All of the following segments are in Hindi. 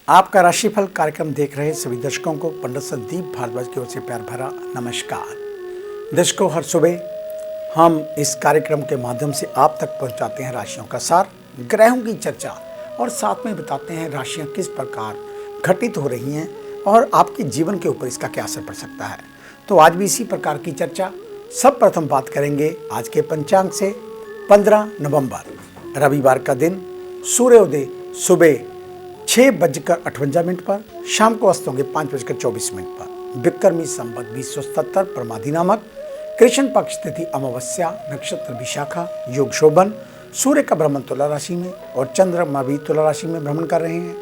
आपका राशिफल कार्यक्रम देख रहे सभी दर्शकों को पंडित संदीप भारद्वाज की ओर से प्यार भरा नमस्कार। दर्शकों, हर सुबह हम इस कार्यक्रम के माध्यम से आप तक पहुंचाते हैं राशियों का सार, ग्रहों की चर्चा और साथ में बताते हैं राशियां किस प्रकार घटित हो रही हैं और आपके जीवन के ऊपर इसका क्या असर पड़ सकता है। तो आज भी इसी प्रकार की चर्चा। सब प्रथम बात करेंगे आज के पंचांग से। 15 नवंबर रविवार का दिन, सूर्योदय सुबह 6:58 पर, शाम को अस्त होंगे 5:24 पर। विक्रमी संवत 2077 प्रमादी नामक, कृष्ण पक्ष तिथि अमावस्या, नक्षत्र विशाखा, योग शोभन। सूर्य का भ्रमण तुला राशि में और चंद्रमा भी तुला राशि में भ्रमण कर रहे हैं।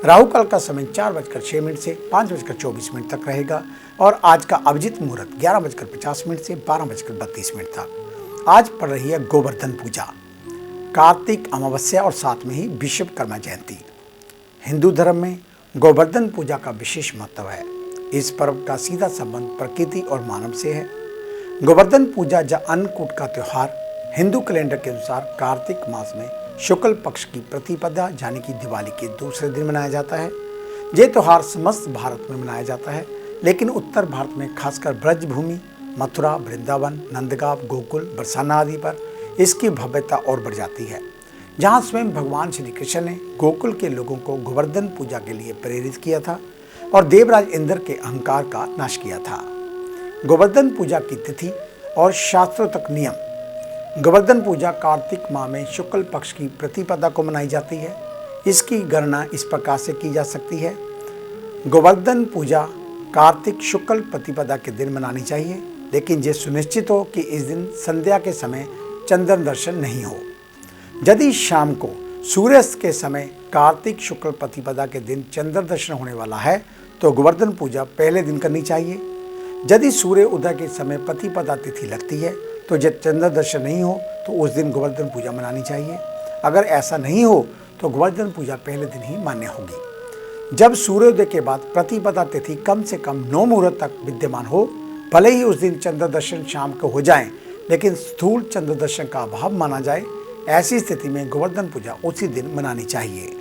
राहु काल का समय 4:06 से 5:24 तक रहेगा और आज का अभिजीत मुहूर्त 11:50 से 12:32 तक। आज पड़ रही है गोवर्धन पूजा, कार्तिक अमावस्या और साथ में ही विश्वकर्मा जयंती। हिंदू धर्म में गोवर्धन पूजा का विशेष महत्व है। इस पर्व का सीधा संबंध प्रकृति और मानव से है। गोवर्धन पूजा या अन्नकूट का त्योहार हिंदू कैलेंडर के अनुसार कार्तिक मास में शुक्ल पक्ष की प्रतिपदा यानी कि दिवाली के दूसरे दिन मनाया जाता है। ये त्योहार समस्त भारत में मनाया जाता है, लेकिन उत्तर भारत में खासकर ब्रजभूमि, मथुरा, वृंदावन, नंदगांव, गोकुल, बरसाना आदि पर इसकी भव्यता और बढ़ जाती है। जहाँ स्वयं भगवान श्री कृष्ण ने गोकुल के लोगों को गोवर्धन पूजा के लिए प्रेरित किया था और देवराज इंद्र के अहंकार का नाश किया था। गोवर्धन पूजा की तिथि और शास्त्रोक्त नियम। गोवर्धन पूजा कार्तिक माह में शुक्ल पक्ष की प्रतिपदा को मनाई जाती है। इसकी गणना इस प्रकार से की जा सकती है। गोवर्धन पूजा कार्तिक शुक्ल प्रतिपदा के दिन मनानी चाहिए, लेकिन ये सुनिश्चित हो कि इस दिन संध्या के समय चंद्र दर्शन नहीं हो। यदि शाम को सूर्यास्त के समय कार्तिक शुक्ल प्रतिपदा के दिन चंद्र दर्शन होने वाला है तो गोवर्धन पूजा पहले दिन करनी चाहिए। यदि सूर्य उदय के समय प्रतिपदा तिथि लगती है तो जब चंद्र दर्शन नहीं हो तो उस दिन गोवर्धन पूजा मनानी चाहिए। अगर ऐसा नहीं हो तो गोवर्धन पूजा पहले दिन ही मान्य होगी। जब सूर्योदय के बाद प्रतिपदा तिथि कम से कम 9 मुहूर्त तक विद्यमान हो, भले ही उस दिन चंद्र दर्शन शाम को हो जाए, लेकिन स्थूल चंद्र दर्शन का अभाव माना जाए, ऐसी स्थिति में गोवर्धन पूजा उसी दिन मनानी चाहिए।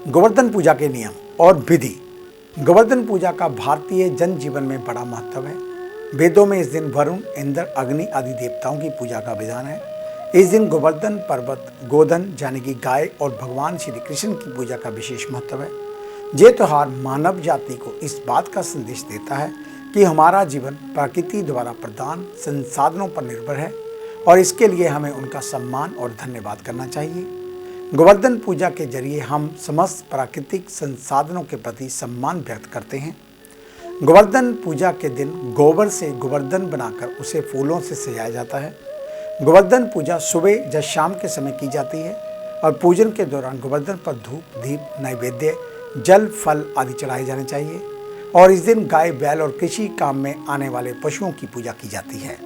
गोवर्धन पूजा के नियम और विधि। गोवर्धन पूजा का भारतीय जनजीवन में बड़ा महत्व है। वेदों में इस दिन वरुण, इंद्र, अग्नि आदि देवताओं की पूजा का विधान है। इस दिन गोवर्धन पर्वत, गोधन यानी कि गाय और भगवान श्री कृष्ण की पूजा का विशेष महत्व है। ये त्योहार मानव जाति को इस बात का संदेश देता है कि हमारा जीवन प्रकृति द्वारा प्रदान संसाधनों पर निर्भर है और इसके लिए हमें उनका सम्मान और धन्यवाद करना चाहिए। गोवर्धन पूजा के जरिए हम समस्त प्राकृतिक संसाधनों के प्रति सम्मान व्यक्त करते हैं। गोवर्धन पूजा के दिन गोबर से गोवर्धन बनाकर उसे फूलों से सजाया जाता है। गोवर्धन पूजा सुबह या शाम के समय की जाती है और पूजन के दौरान गोवर्धन पर धूप, दीप, नैवेद्य, जल, फल आदि चढ़ाए जाने चाहिए और इस दिन गाय, बैल और कृषि काम में आने वाले पशुओं की पूजा की जाती है।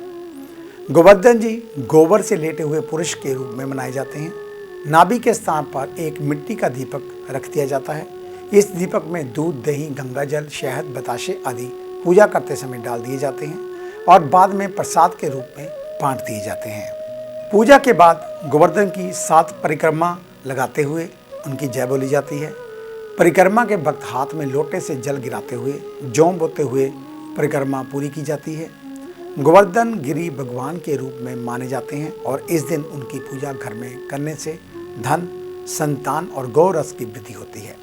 गोवर्धन जी गोबर से लेटे हुए पुरुष के रूप में मनाए जाते हैं। नाभि के स्थान पर एक मिट्टी का दीपक रख दिया जाता है। इस दीपक में दूध, दही, गंगा जल, शहद, बताशे आदि पूजा करते समय डाल दिए जाते हैं और बाद में प्रसाद के रूप में बांट दिए जाते हैं। पूजा के बाद गोवर्धन की 7 परिक्रमा लगाते हुए उनकी जय बोली जाती है। परिक्रमा के वक्त हाथ में लोटे से जल गिराते हुए, जौ बोते हुए परिक्रमा पूरी की जाती है। गोवर्धन गिरी भगवान के रूप में माने जाते हैं और इस दिन उनकी पूजा घर में करने से धन, संतान और गौ रस की वृद्धि होती है।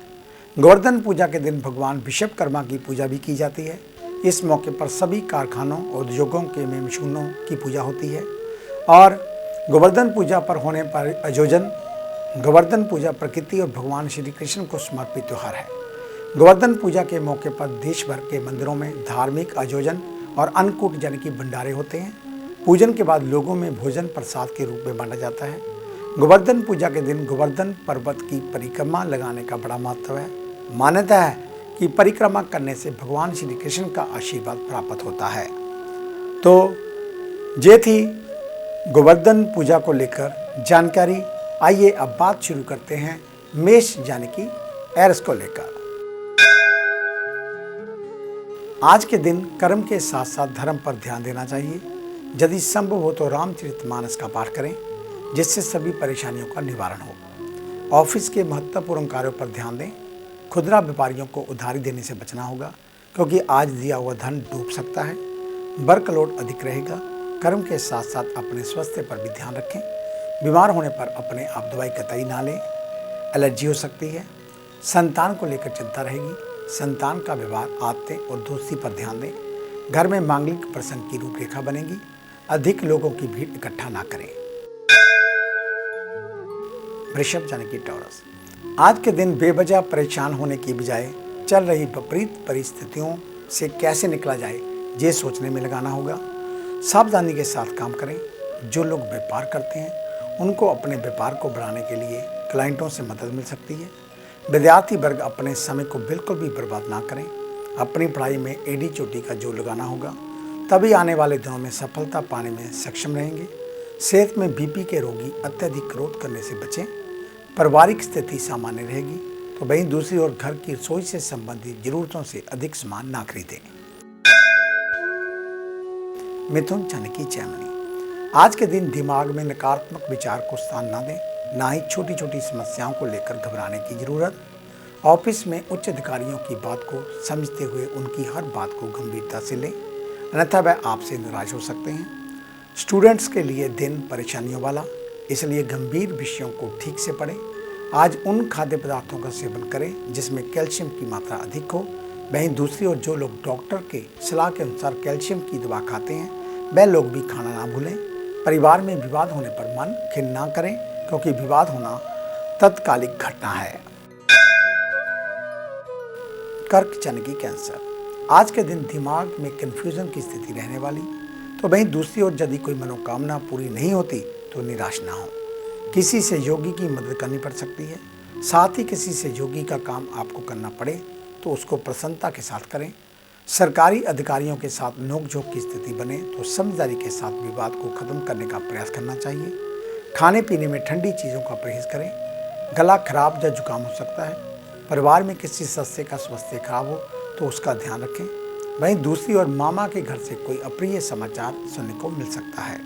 गोवर्धन पूजा के दिन भगवान विश्वकर्मा की पूजा भी की जाती है। इस मौके पर सभी कारखानों और उद्योगों के में मशीनों की पूजा होती है और गोवर्धन पूजा पर होने पर आयोजन। गोवर्धन पूजा प्रकृति और भगवान श्री कृष्ण को समर्पित त्यौहार है। गोवर्धन पूजा के मौके पर देश भर के मंदिरों में धार्मिक आयोजन और अन्नकूट यानी कि भंडारे होते हैं। पूजन के बाद लोगों में भोजन प्रसाद के रूप में बांटा जाता है। गोवर्धन पूजा के दिन गोवर्धन पर्वत की परिक्रमा लगाने का बड़ा महत्व है। मान्यता है कि परिक्रमा करने से भगवान श्री कृष्ण का आशीर्वाद प्राप्त होता है। तो ये थी गोवर्धन पूजा को लेकर जानकारी। आइए अब बात शुरू करते हैं मेष यानी कि एरिस को लेकर। आज के दिन कर्म के साथ साथ धर्म पर ध्यान देना चाहिए। यदि संभव हो तो रामचरितमानस का पाठ करें, जिससे सभी परेशानियों का निवारण हो। ऑफिस के महत्वपूर्ण कार्यों पर ध्यान दें। खुदरा व्यापारियों को उधारी देने से बचना होगा, क्योंकि आज दिया हुआ धन डूब सकता है। वर्कलोड अधिक रहेगा। कर्म के साथ साथ अपने स्वास्थ्य पर भी ध्यान रखें। बीमार होने पर अपने आप दवाई कतई ना लें, एलर्जी हो सकती है। संतान को लेकर चिंता रहेगी। संतान का व्यवहार, आदतें और दोस्ती पर ध्यान दें। घर में मांगलिक प्रसंग की रूपरेखा बनेगी। अधिक लोगों की भीड़ इकट्ठा ना करें। वृषभ यानी कि टॉरस, आज के दिन बेवजह परेशान होने की बजाय चल रही विपरीत परिस्थितियों से कैसे निकला जाए, ये सोचने में लगाना होगा। सावधानी के साथ काम करें। जो लोग व्यापार करते हैं उनको अपने व्यापार को बढ़ाने के लिए क्लाइंटों से मदद मिल सकती है। विद्यार्थी वर्ग अपने समय को बिल्कुल भी बर्बाद ना करें। अपनी पढ़ाई में एडी चोटी का जोर लगाना होगा, तभी आने वाले दिनों में सफलता पाने में सक्षम रहेंगे। सेहत में बीपी के रोगी अत्यधिक क्रोध करने से बचें। पारिवारिक स्थिति सामान्य रहेगी, तो वहीं दूसरी ओर घर की रसोई से संबंधित जरूरतों से अधिक सामान ना खरीदें। मिथुन यानी कि जैमिनी, आज के दिन दिमाग में नकारात्मक विचार को स्थान न दें, ना ही छोटी छोटी समस्याओं को लेकर घबराने की जरूरत। ऑफिस में उच्च अधिकारियों की बात को समझते हुए उनकी हर बात को गंभीरता से लें, अन्यथा वह आपसे नाराज हो सकते हैं। स्टूडेंट्स के लिए दिन परेशानियों वाला, इसलिए गंभीर विषयों को ठीक से पढ़ें। आज उन खाद्य पदार्थों का सेवन करें जिसमें कैल्शियम की मात्रा अधिक हो। वहीं दूसरी ओर जो लोग डॉक्टर के सलाह के अनुसार कैल्शियम की दवा खाते हैं, वह लोग भी खाना ना भूलें। परिवार में विवाद होने पर मन खिन्न ना करें, क्योंकि विवाद होना तत्कालिक घटना है। कर्क यानी कि कैंसर, आज के दिन दिमाग में कंफ्यूजन की स्थिति रहने वाली, तो वहीं दूसरी ओर यदि कोई मनोकामना पूरी नहीं होती तो निराश ना हो। किसी से योगी की मदद करनी पड़ सकती है। साथ ही किसी से योगी का काम आपको करना पड़े तो उसको प्रसन्नता के साथ करें। सरकारी अधिकारियों के साथ नोकझोंक की स्थिति बने तो समझदारी के साथ विवाद को खत्म करने का प्रयास करना चाहिए। खाने पीने में ठंडी चीज़ों का परहेज करें। गला खराब या जुकाम हो सकता है। परिवार में किसी सदस्य का स्वास्थ्य खराब हो तो उसका ध्यान रखें। वहीं दूसरी ओर मामा के घर से कोई अप्रिय समाचार सुनने को मिल सकता है।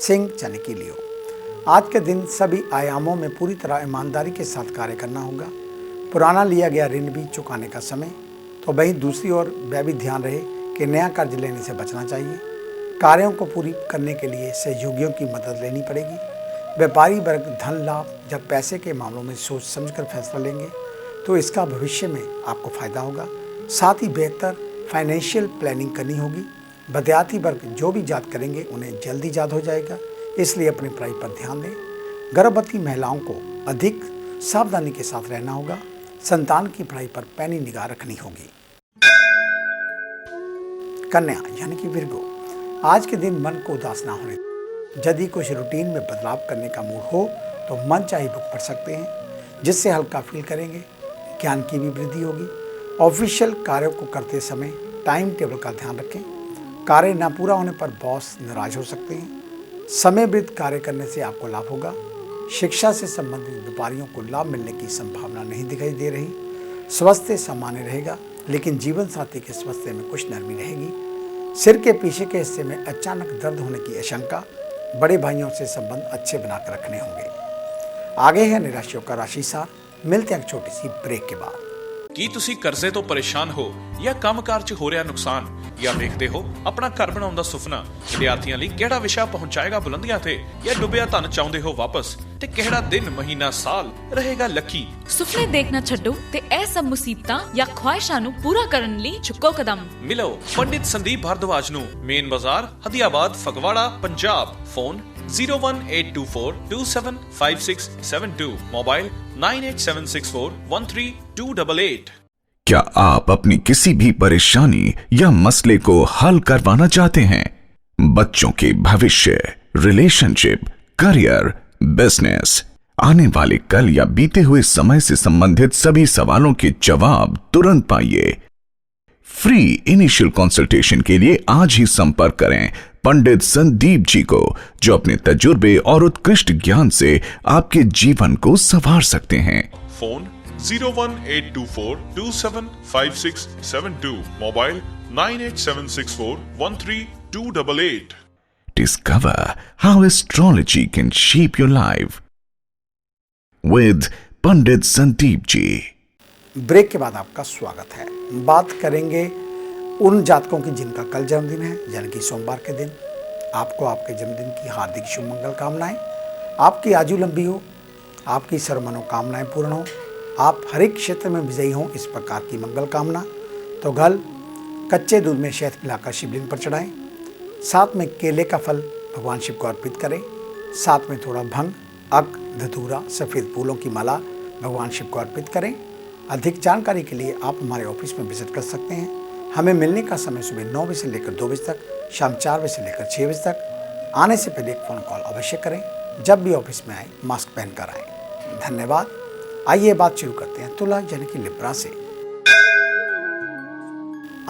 सिंह यानी कि लियो, आज के दिन सभी आयामों में पूरी तरह ईमानदारी के साथ कार्य करना होगा। पुराना लिया गया ऋण भी चुकाने का समय, तो वहीं दूसरी ओर वह भी ध्यान रहे कि नया कर्ज लेने से बचना चाहिए। कार्यों को पूरी करने के लिए सहयोगियों की मदद लेनी पड़ेगी। व्यापारी वर्ग धन लाभ या पैसे के मामलों में सोच समझकर फैसला लेंगे तो इसका भविष्य में आपको फायदा होगा। साथ ही बेहतर फाइनेंशियल प्लानिंग करनी होगी। विद्यार्थी वर्ग जो भी याद करेंगे उन्हें जल्दी याद हो जाएगा, इसलिए अपनी पढ़ाई पर ध्यान दें। गर्भवती महिलाओं को अधिक सावधानी के साथ रहना होगा। संतान की पढ़ाई पर पैनी निगाह रखनी होगी। कन्या यानी कि विर्गो, आज के दिन मन को उदास ना होने। यदि कुछ रूटीन में बदलाव करने का मूड हो तो मन चाहे बुक पढ़ सकते हैं, जिससे हल्का फील करेंगे। ज्ञान की भी वृद्धि होगी। ऑफिशियल कार्यों को करते समय टाइम टेबल का ध्यान रखें। कार्य न पूरा होने पर बॉस नाराज हो सकते हैं। समय वृद्ध कार्य करने से आपको लाभ होगा। शिक्षा से संबंधित व्यापारियों को लाभ मिलने की संभावना नहीं दिखाई दे रही। स्वास्थ्य सामान्य रहेगा, लेकिन जीवन साथी के स्वास्थ्य में कुछ नरमी रहेगी। सिर के पीछे के हिस्से में अचानक दर्द होने की आशंका। बड़े भाइयों से संबंध अच्छे बनाकर रखने होंगे। आगे है निराशियों का राशि सार। मिलते हैं एक छोटी सी ब्रेक के बाद। ਕੀ ਤੁਸੀਂ ਕਰਜ਼ੇ ਤੋਂ ਪਰੇਸ਼ਾਨ ਹੋ ਜਾਂ ਕੰਮਕਾਰ 'ਚ ਹੋ ਰਿਹਾ ਨੁਕਸਾਨ ਜਾਂ ਵੇਖਦੇ ਹੋ ਆਪਣਾ ਘਰ ਬਣਾਉਣ ਦਾ ਸੁਪਨਾ? ਵਿਦਿਆਰਥੀਆਂ ਲਈ ਕਿਹੜਾ ਵਿਸ਼ਾ ਪਹੁੰਚਾਏਗਾ ਬੁਲੰਦੀਆਂ ਤੇ ਜਾਂ ਡੁੱਬਿਆ ਧਨ ਚਾਹੁੰਦੇ ਹੋ ਵਾਪਸ? ਤੇ ਕਿਹੜਾ ਦਿਨ ਮਹੀਨਾ ਸਾਲ ਰਹੇਗਾ ਲੱਕੀ? ਸੁਪਨੇ ਦੇਖਣਾ ਛੱਡੋ ਤੇ ਇਹ ਸਭ ਮੁਸੀਬਤਾਂ ਜਾਂ ਖੁਆਇਸ਼ਾਂ ਨੂੰ ਪੂਰਾ ਕਰਨ ਲਈ ਚੁੱਕੋ ਕਦਮ। ਮਿਲੋ ਪੰਡਿਤ ਸੰਦੀਪ ਭਾਰਦਵਾਜ ਨੂੰ, Main Bazaar, Hadiabad, Phagwara, Punjab. Phone 01824275672, mobile 9876413288। क्या आप अपनी किसी भी परेशानी या मसले को हल करवाना चाहते हैं? बच्चों के भविष्य, रिलेशनशिप, करियर, बिजनेस, आने वाले कल या बीते हुए समय से संबंधित सभी सवालों के जवाब तुरंत पाइए। फ्री इनिशियल कंसल्टेशन के लिए आज ही संपर्क करें पंडित संदीप जी को, जो अपने तजुर्बे और उत्कृष्ट ज्ञान से आपके जीवन को संवार सकते हैं। Phone 01824275672, mobile 9876413288। Discover how astrology can shape your life with Pandit Sandeep ji. Break के बाद आपका स्वागत है। बात करेंगे उन जातकों की जिनका कल जन्मदिन है, यानी कि सोमवार के दिन। आपको आपके जन्मदिन की हार्दिक शुभ मंगल कामनाएं। आपकी आयु लंबी हो, आपकी सर्व मनोकामनाएं पूर्ण हो, आप हर एक क्षेत्र में विजयी हों, इस प्रकार की मंगल कामना। तो कल कच्चे दूध में शहद मिलाकर शिवलिंग पर चढ़ाएं। साथ में केले का फल भगवान शिव को अर्पित करें। साथ में थोड़ा भंग, अक, धतूरा, सफ़ेद फूलों की माला भगवान शिव को अर्पित करें। अधिक जानकारी के लिए आप हमारे ऑफिस में विजिट कर सकते हैं। हमें मिलने का समय सुबह 9 बजे से लेकर 2 बजे तक, शाम 4 बजे से लेकर 6 बजे तक। आने से पहले एक फ़ोन कॉल अवश्य करें। जब भी ऑफिस में आए मास्क पहनकर आएँ। धन्यवाद। आइए बात शुरू करते हैं तुला यानी कि लिब्रा से।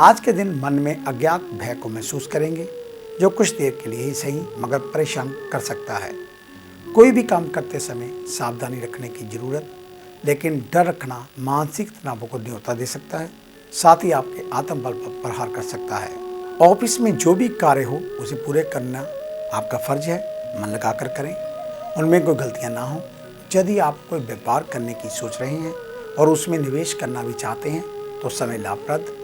आज के दिन मन में अज्ञात भय को महसूस करेंगे, जो कुछ देर के लिए ही सही मगर परेशान कर सकता है। कोई भी काम करते समय सावधानी रखने की जरूरत, लेकिन डर रखना मानसिक तनाव को न्योता दे सकता है, साथ ही आपके आत्मबल पर प्रहार कर सकता है। ऑफिस में जो भी कार्य हो उसे पूरे करना आपका फर्ज है, मन लगाकर करें, उनमें कोई गलतियां ना हो। यदि आप कोई व्यापार करने की सोच रहे हैं और उसमें निवेश करना भी चाहते हैं तो समय लाभप्रद।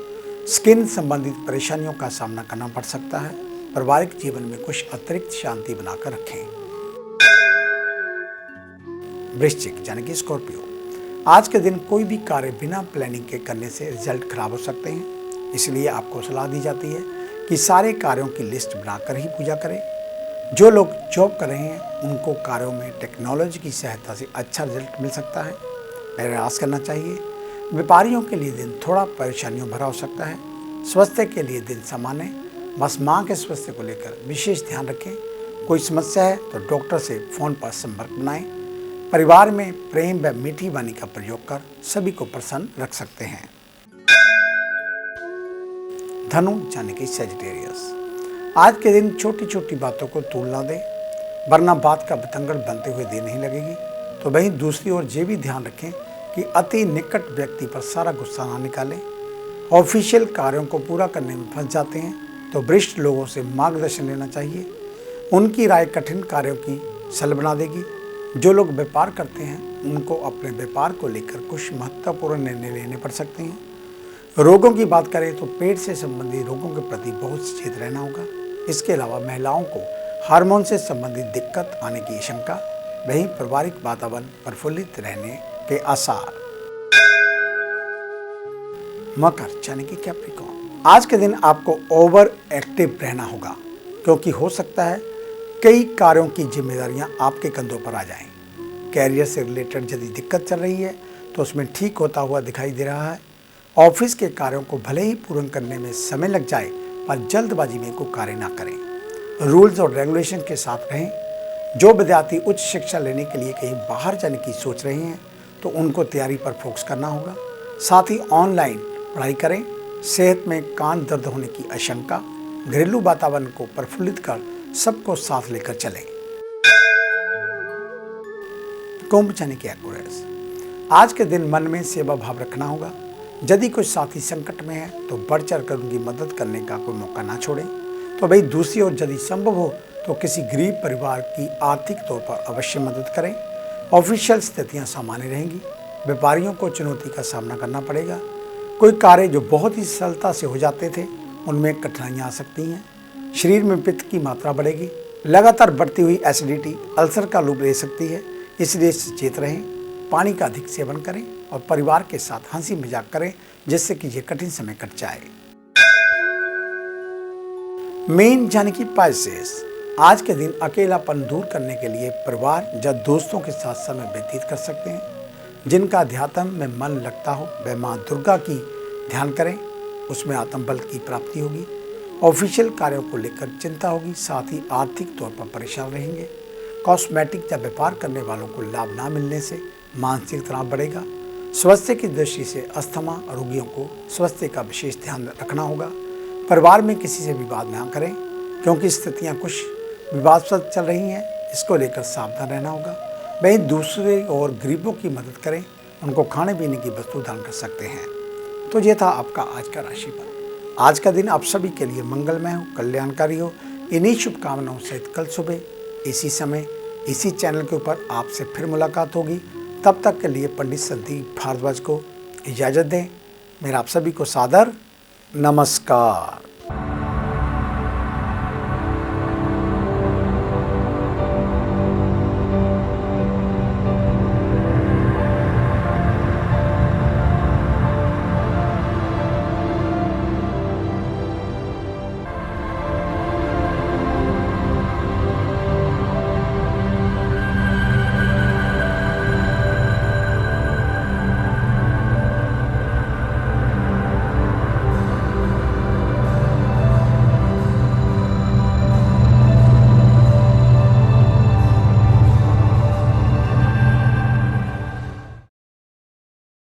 स्किन संबंधित परेशानियों का सामना करना पड़ सकता है। पारिवारिक जीवन में कुछ अतिरिक्त शांति बनाकर रखें। वृश्चिक यानी कि स्कॉर्पियो, आज के दिन कोई भी कार्य बिना प्लानिंग के करने से रिजल्ट खराब हो सकते हैं, इसलिए आपको सलाह दी जाती है कि सारे कार्यों की लिस्ट बनाकर ही पूजा करें। जो लोग जॉब कर रहे हैं उनको कार्यों में टेक्नोलॉजी की सहायता से अच्छा रिजल्ट मिल सकता है, प्रयास करना चाहिए। व्यापारियों के लिए दिन थोड़ा परेशानियों भरा हो सकता है। स्वास्थ्य के लिए दिन सामान्य, बस माँ के स्वास्थ्य को लेकर विशेष ध्यान रखें। कोई समस्या है तो डॉक्टर से फ़ोन पर संपर्क बनाएं। परिवार में प्रेम व मीठी वाणी का प्रयोग कर सभी को प्रसन्न रख सकते हैं। धनु यानी कि सजिटेरियस, आज के दिन छोटी छोटी बातों को तूल ना दें, वरना बात का बतंगड़ बनते हुए देर नहीं लगेगी। तो वहीं दूसरी ओर ये भी ध्यान रखें कि अति निकट व्यक्ति पर सारा गुस्सा ना निकालें। ऑफिशियल कार्यों को पूरा करने में फंस जाते हैं तो वरिष्ठ लोगों से मार्गदर्शन लेना चाहिए। उनकी राय कठिन कार्यों की सल बना देगी। जो लोग व्यापार करते हैं उनको अपने व्यापार को लेकर कुछ महत्वपूर्ण निर्णय लेने पड़ सकते हैं। रोगों की बात करें तो पेट से संबंधित रोगों के प्रति बहुत सचेत रहना होगा। इसके अलावा महिलाओं को हार्मोन से संबंधित दिक्कत आने की आशंका। वहीं पारिवारिक वातावरण प्रफुल्लित रहने के आसार। मकर यानी कि कैप्रिकॉर्न, आज के दिन आपको ओवर एक्टिव रहना होगा, क्योंकि हो सकता है कई कार्यों की जिम्मेदारियां आपके कंधों पर आ जाएं। कैरियर से रिलेटेड यदि दिक्कत चल रही है तो उसमें ठीक होता हुआ दिखाई दे रहा है। ऑफिस के कार्यों को भले ही पूर्ण करने में समय लग जाए, पर जल्दबाजी में कोई कार्य ना करें। रूल्स और रेगुलेशन के साथ रहें। जो विद्यार्थी उच्च शिक्षा लेने के लिए कहीं बाहर जाने की सोच रहे हैं तो उनको तैयारी पर फोकस करना होगा। साथ ही ऑनलाइन पढ़ाई करें। सेहत में कान दर्द होने की आशंका। घरेलू वातावरण को प्रफुल्लित कर सबको साथ लेकर चलें। कुंभ यानी कि एक्वेरियस, आज के दिन मन में सेवा भाव रखना होगा। यदि कोई साथी संकट में है तो बढ़ चढ़ कर उनकी मदद करने का कोई मौका ना छोड़ें। तो भाई दूसरी ओर यदि संभव हो तो किसी गरीब परिवार की आर्थिक तौर पर अवश्य मदद करें। ऑफिशियल स्थितियां सामान्य रहेंगी। व्यापारियों को चुनौती का सामना करना पड़ेगा। कोई कार्य जो बहुत ही सरलता से हो जाते थे उनमें कठिनाइयाँ आ सकती हैं। शरीर में पित्त की मात्रा बढ़ेगी। लगातार बढ़ती हुई एसिडिटी अल्सर का रूप ले सकती है, इसलिए सचेत रहें। पानी का अधिक सेवन करें और परिवार के साथ हंसी मजाक करें, जिससे कि ये कठिन समय कट जाए। मीन यानी कि पाइसेस, आज के दिन अकेलापन दूर करने के लिए परिवार या दोस्तों के साथ समय व्यतीत कर सकते हैं। जिनका अध्यात्म में मन लगता हो वह माँ दुर्गा की ध्यान करें, उसमें आत्मबल की प्राप्ति होगी। ऑफिशियल कार्यों को लेकर चिंता होगी, साथ ही आर्थिक तौर पर परेशान रहेंगे। कॉस्मेटिक या व्यापार करने वालों को लाभ ना मिलने से मानसिक तनाव बढ़ेगा। स्वास्थ्य की दृष्टि से अस्थमा रोगियों को स्वास्थ्य का विशेष ध्यान रखना होगा। परिवार में किसी से विवाद ना करें, क्योंकि स्थितियां कुछ विवादास्पद चल रही हैं, इसको लेकर सावधान रहना होगा। वहीं दूसरे और गरीबों की मदद करें, उनको खाने पीने की वस्तु दान कर सकते हैं। तो ये था आपका आज का राशिफल। आज का दिन आप सभी के लिए मंगलमय हो, कल्याणकारी हो। इन्हीं शुभकामनाओं सहित कल सुबह इसी समय इसी चैनल के ऊपर आपसे फिर मुलाकात होगी। तब तक के लिए पंडित संदीप भारद्वाज को इजाज़त दें। मेरा आप सभी को सादर नमस्कार।